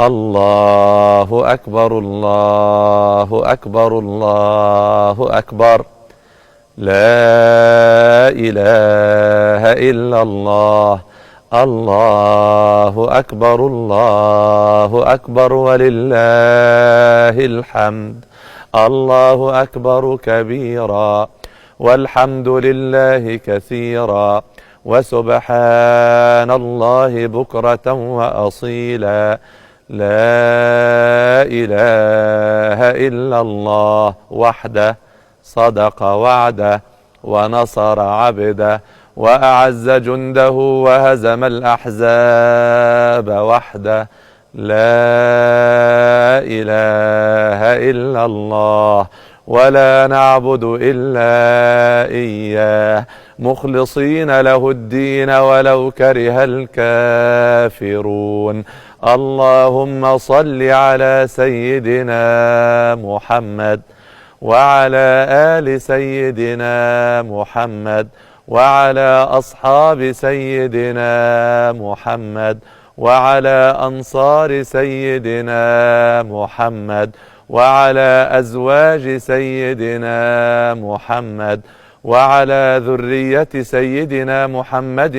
الله أكبر الله أكبر الله أكبر. لا إله إلا الله. الله أكبر الله أكبر ولله الحمد. الله أكبر كبيرا والحمد لله كثيرا وسبحان الله بكرة وأصيلا. لا إله إلا الله وحده صدق وعده ونصر عبده وأعز جنده وهزم الأحزاب وحده. لا إله إلا الله ولا نعبد إلا إياه مخلصين له الدين ولو كره الكافرون. اللهم صل على سيدنا محمد وعلى آل سيدنا محمد وعلى أصحاب سيدنا محمد وعلى أنصار سيدنا محمد وعلى أزواج سيدنا محمد وعلى ذرية سيدنا محمد